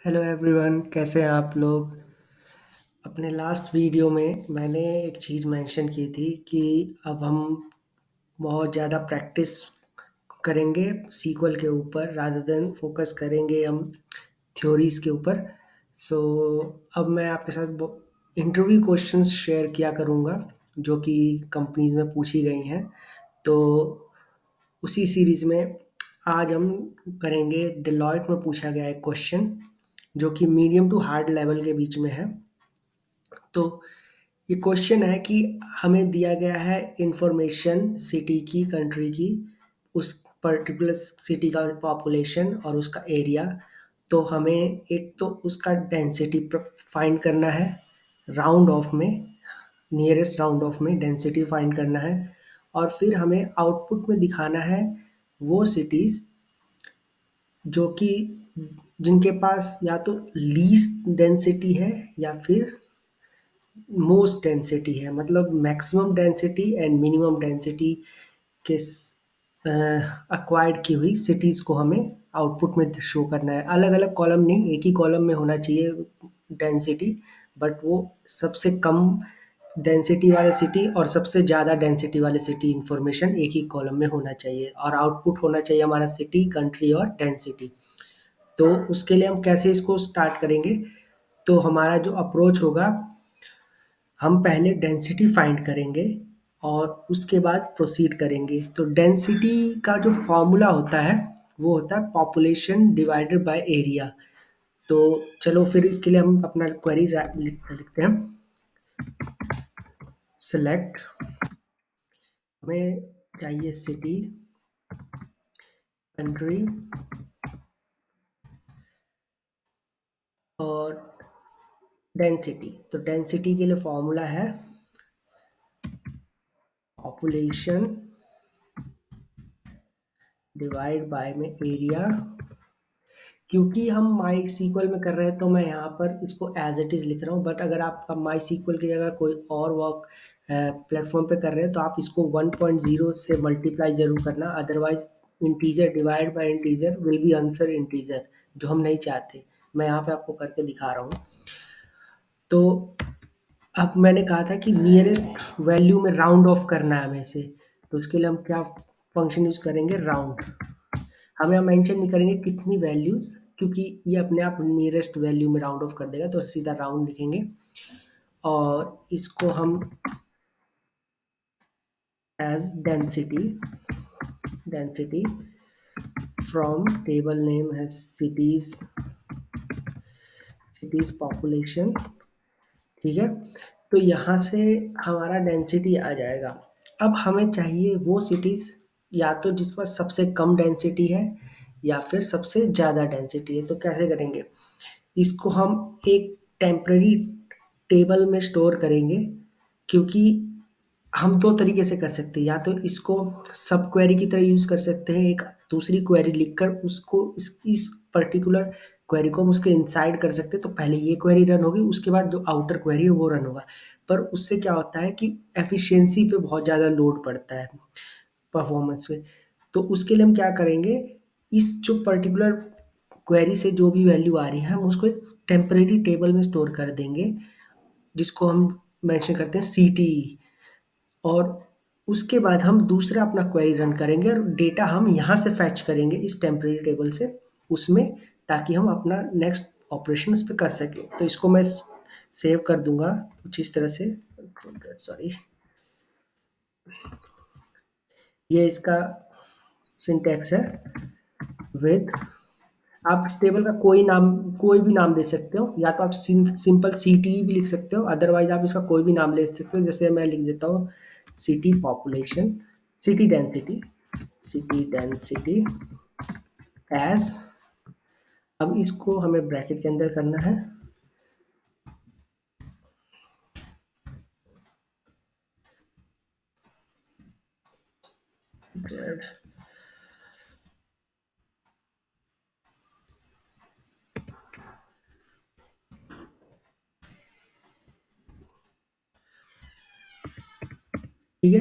Hello everyone, कैसे हैं आप लोग। अपने लास्ट वीडियो में मैंने एक चीज़ मेंशन की थी कि अब हम बहुत ज़्यादा प्रैक्टिस करेंगे सीक्वल के ऊपर रादर देन फोकस करेंगे हम थ्योरीज के ऊपर। सो अब मैं आपके साथ इंटरव्यू क्वेश्चंस शेयर किया करूँगा जो कि कंपनीज में पूछी गई हैं। तो उसी सीरीज में आज हम करेंगे डेलॉयट में पूछा गया एक क्वेश्चन जो कि मीडियम टू हार्ड लेवल के बीच में है। तो ये क्वेश्चन है कि हमें दिया गया है इंफॉर्मेशन सिटी की, कंट्री की, उस पर्टिकुलर सिटी का पॉपुलेशन और उसका एरिया। तो हमें एक तो उसका डेंसिटी फाइंड करना है, राउंड ऑफ में, नियरेस्ट राउंड ऑफ में डेंसिटी फाइंड करना है, और फिर हमें आउटपुट में दिखाना है वो सिटीज़ जो कि जिनके पास या तो लीस्ट डेंसिटी है या फिर मोस्ट डेंसिटी है, मतलब maximum density and minimum density के अक्वायर्ड की हुई सिटीज़ को हमें आउटपुट में शो करना है। अलग अलग कॉलम नहीं, एक ही कॉलम में होना चाहिए डेंसिटी, बट वो सबसे कम डेंसिटी वाले सिटी और सबसे ज़्यादा डेंसिटी वाले सिटी इंफॉर्मेशन एक ही कॉलम में होना चाहिए, और आउटपुट होना चाहिए हमारा सिटी, कंट्री और डेंसिटी। तो उसके लिए हम कैसे इसको स्टार्ट करेंगे, तो हमारा जो अप्रोच होगा, हम पहले डेंसिटी फाइंड करेंगे और उसके बाद प्रोसीड करेंगे। तो डेंसिटी का जो फॉर्मूला होता है वो होता है पॉपुलेशन डिवाइडेड बाय एरिया। तो चलो फिर इसके लिए हम अपना क्वेरी लिखते हैं। सेलेक्ट, हमें चाहिए सिटी, कंट्री और डेंसिटी। तो डेंसिटी के लिए फॉर्मूला है पॉपुलेशन डिवाइड बाय में एरिया। क्योंकि हम माई सीक्वल में कर रहे हैं तो मैं यहाँ पर इसको एज इट इज़ लिख रहा हूँ, बट अगर आपका माई सीक्वल की जगह कोई और वर्क प्लेटफॉर्म पे कर रहे हैं तो आप इसको 1.0 से मल्टीप्लाई जरूर करना, otherwise integer divide by integer will be answer integer, जो हम नहीं चाहते। मैं यहाँ पे आपको करके दिखा रहा हूँ। तो अब मैंने कहा था कि नियरेस्ट वैल्यू में राउंड ऑफ करना है हमें से, तो उसके लिए हम क्या फंक्शन यूज करेंगे, राउंड। हम यहाँ मेंशन नहीं करेंगे कितनी वैल्यूज, क्योंकि ये अपने आप नियरेस्ट वैल्यू में राउंड ऑफ कर देगा, तो सीधा राउंड लिखेंगे। और इसको हम as density from table name है सिटीज पॉपुलेशन। ठीक है, तो यहाँ से हमारा डेंसिटी आ जाएगा। अब हमें चाहिए वो सिटीज या तो जिसके पास सबसे कम डेंसिटी है या फिर सबसे ज़्यादा डेंसिटी है। तो कैसे करेंगे, इसको हम एक टेम्पररी टेबल में स्टोर करेंगे, क्योंकि हम दो तरीके से कर सकते हैं। या तो इसको सब क्वेरी की तरह यूज़ कर सकते हैं, एक दूसरी क्वेरी लिखकर उसको इस पर्टिकुलर क्वेरी को हम उसके इनसाइड कर सकते हैं। तो पहले ये क्वेरी रन होगी, उसके बाद जो आउटर क्वेरी है वो रन होगा। पर उससे क्या होता है कि एफिशिएंसी पे बहुत ज़्यादा लोड पड़ता है, परफॉर्मेंस पे। तो उसके लिए हम क्या करेंगे, इस जो पर्टिकुलर क्वेरी से जो भी वैल्यू आ रही है हम उसको एक टेम्परेरी टेबल में स्टोर कर देंगे, जिसको हम मेंशन करते हैं सीटी। और उसके बाद हम दूसरा अपना क्वेरी रन करेंगे और डेटा हम यहाँ से फैच करेंगे इस टेम्परेरी टेबल से उसमें, ताकि हम अपना नेक्स्ट ऑपरेशन उस पर कर सकें। तो इसको मैं सेव कर दूंगा कुछ इस तरह से, सॉरी, ये इसका सिंटैक्स है विद। आप इस टेबल का कोई भी नाम दे सकते हो, या तो आप सिंपल सिटी भी लिख सकते हो, अदरवाइज आप इसका कोई भी नाम ले सकते हो। जैसे मैं लिख देता हूँ city population, city density, city density as. अब इसको हमें ब्रैकेट के अंदर करना है, ठीक है।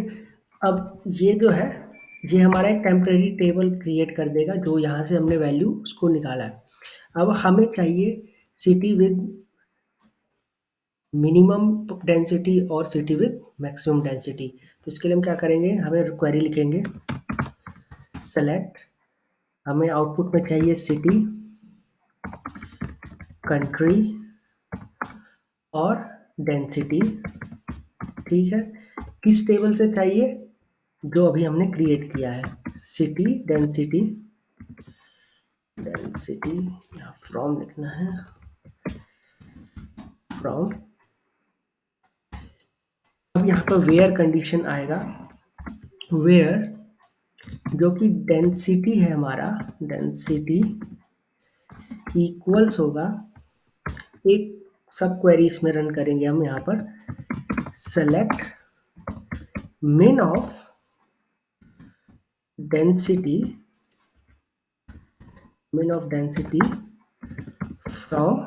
अब ये जो है, ये हमारा एक टेम्परेरी टेबल क्रिएट कर देगा जो यहाँ से हमने वैल्यू उसको निकाला है। अब हमें चाहिए सिटी विद मिनिमम डेंसिटी और सिटी विद मैक्सिमम डेंसिटी। तो इसके लिए हम क्या करेंगे, हमें क्वेरी लिखेंगे सेलेक्ट, हमें आउटपुट में चाहिए सिटी, कंट्री और डेंसिटी। ठीक है, किस टेबल से चाहिए, जो अभी हमने क्रिएट किया है, सिटी डेंसिटी, डेंसिटी यहाँ फ्रॉम लिखना है, फ्रॉम। अब यहाँ पर वेयर कंडीशन आएगा, वेयर जो कि डेंसिटी है हमारा, डेंसिटी इक्वल्स होगा, एक सब क्वेरी इसमें रन करेंगे हम यहाँ पर, select min of density, min of density from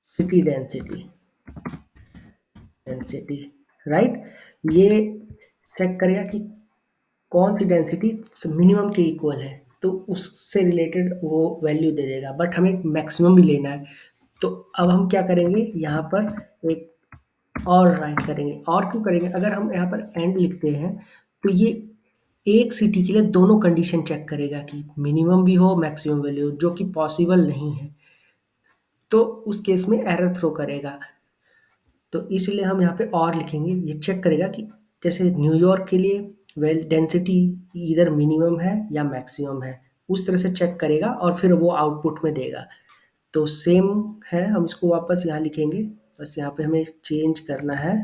city density, density right. ये चेक करेगा कि कौन सी डेंसिटी मिनिमम के इक्वल है, तो उससे रिलेटेड वो वैल्यू दे देगा, बट हमें मैक्सिमम भी लेना है। तो अब हम क्या करेंगे, यहाँ पर एक और राइट करेंगे। और क्यों करेंगे, अगर हम यहाँ पर एंड लिखते हैं तो ये एक सिटी के लिए दोनों कंडीशन चेक करेगा कि मिनिमम भी हो मैक्सिमम वैल्यू, जो कि पॉसिबल नहीं है, तो उस केस में एरर थ्रो करेगा। तो इसलिए हम यहाँ पे और लिखेंगे, ये चेक करेगा कि जैसे न्यूयॉर्क के लिए वेल डेंसिटी इधर मिनिमम है या मैक्सिमम है, उस तरह से चेक करेगा और फिर वो आउटपुट में देगा। तो सेम है, हम इसको वापस यहाँ लिखेंगे, बस यहाँ पे हमें चेंज करना है,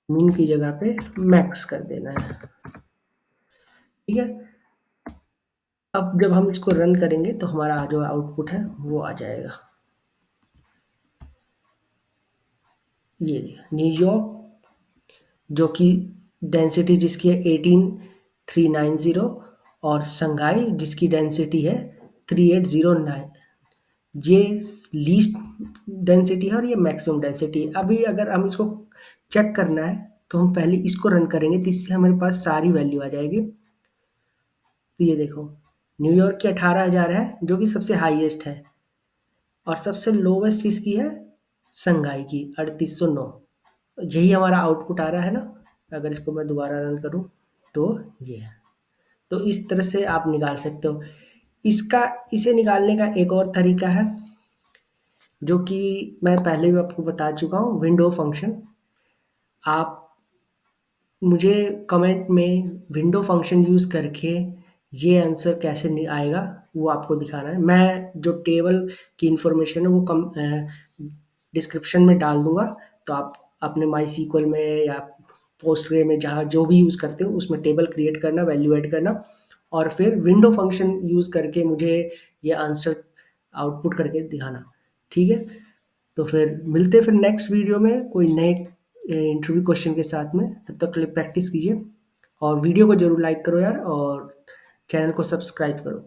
मीन की जगह पे मैक्स कर देना है। ठीक है, अब जब हम इसको रन करेंगे तो हमारा जो आउटपुट है वो आ जाएगा, ये न्यूयॉर्क जो कि डेंसिटी जिसकी है 18390 और शंघाई जिसकी डेंसिटी है 3809, ये लीस्ट डेंसिटी है और ये मैक्सिमम डेंसिटी है। अभी अगर हम इसको चेक करना है तो हम पहले इसको रन करेंगे, तो इससे हमारे पास सारी वैल्यू आ जाएगी। तो ये देखो, न्यूयॉर्क की 18,000 है जो कि सबसे हाईएस्ट है, और सबसे लोवेस्ट किसकी है, शंघाई की 3809। यही हमारा आउटपुट आ रहा है ना। अगर इसको मैं दोबारा रन करूं तो ये है। तो इस तरह से आप निकाल सकते हो। इसका इसे निकालने का एक और तरीका है जो कि मैं पहले भी आपको बता चुका हूँ, विंडो फंक्शन। आप मुझे कमेंट में विंडो फंक्शन यूज़ करके ये आंसर कैसे नहीं आएगा वो आपको दिखाना है। मैं जो टेबल की इन्फॉर्मेशन है वो डिस्क्रिप्शन में डाल दूंगा, तो आप अपने माई सीक्वल में या पोस्टग्रे में जहाँ जो भी यूज़ करते हो उसमें टेबल क्रिएट करना, वैल्यू ऐड करना, और फिर विंडो फंक्शन यूज़ करके मुझे ये आंसर आउटपुट करके दिखाना। ठीक है, तो फिर मिलते हैं फिर नेक्स्ट वीडियो में कोई नए इंटरव्यू क्वेश्चन के साथ में। तब तक के लिए प्रैक्टिस कीजिए और वीडियो को जरूर लाइक करो यार, और चैनल को सब्सक्राइब करो।